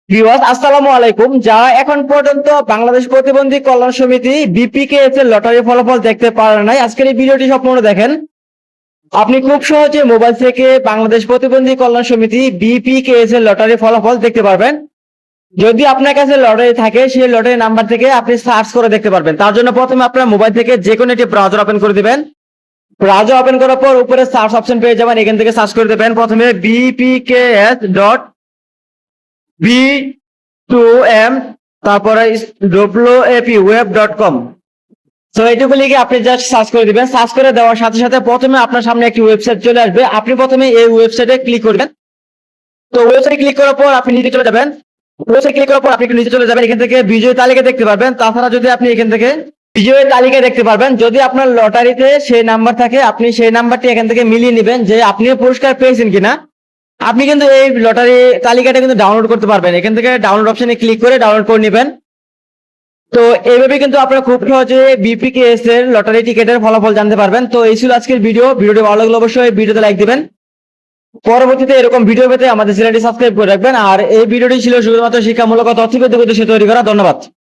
Viewers আসসালামু আলাইকুম। যারা এখন পর্যন্ত বাংলাদেশ প্রতিবন্ধী কল্যাণ সমিতি বিপিকেএস এর লটারি ফলাফল দেখতে পারেন নাই, আজকের এই ভিডিওটি সম্পূর্ণ দেখেন। আপনি খুব সহজে মোবাইল থেকে বাংলাদেশ প্রতিবন্ধী কল্যাণ সমিতি বিপিকেএস এর লটারি ফলাফল দেখতে পারবেন। যদি আপনার কাছে লটারি থাকে, সেই লটারি নাম্বার থেকে আপনি সার্চ করে দেখতে পারবেন। তার জন্য প্রথমে আপনার মোবাইল থেকে যে কোনো একটি ব্রাউজার ওপেন করে দিবেন। ব্রাউজার ওপেন করার পর উপরে সার্চ অপশন পেয়ে যাবেন, এখান থেকে সার্চ করে দেবেন প্রথমে bpks.b2m তারপরে wap.com। তো এইটুকু লিখে আপনি জাস্ট সার্চ করে দিবেন। সার্চ করে দেওয়ার সাথে সাথে প্রথমে আপনার সামনে একটি ওয়েবসাইট চলে আসবে। আপনি প্রথমে এই ওয়েবসাইটে ক্লিক করবেন। তো ওয়েবসাইটে ক্লিক করার পর আপনি নিচে চলে যাবেন। ওয়েবসাইট ক্লিক করার পর আপনি একটু নিচে চলে যাবেন, এখান থেকে বিজয়ী তালিকা দেখতে পারবেন। তাছাড়া যদি আপনি এখান থেকে বিজয়ী তালিকা দেখতে পারবেন, যদি আপনার লটারিতে সেই নাম্বার থাকে আপনি সেই নাম্বারটি এখান থেকে মিলিয়ে নেবেন যে আপনিও পুরস্কার পেয়েছেন কিনা। আপনি কিন্তু এই লটারি তালিকাটা কিন্তু ডাউনলোড করতে পারবেন, এখান থেকে ডাউনলোড অপশনে ক্লিক করে ডাউনলোড করে নেবেন। তো এইভাবে কিন্তু আপনারা খুব সহজে বিপিকেএস এর লটারি টিকেটের ফলাফল জানতে পারবেন। তো এই ছিল আজকের ভিডিওটি ভালো লাগলে অবশ্যই ভিডিওতে লাইক দিবেন। পরবর্তীতে এরকম ভিডিও পেতে আমাদের চ্যানেলটি সাবস্ক্রাইব করে রাখবেন। আর এই ভিডিওটি ছিল শুধুমাত্র শিক্ষামূলক তথ্য তৈরি করা। ধন্যবাদ।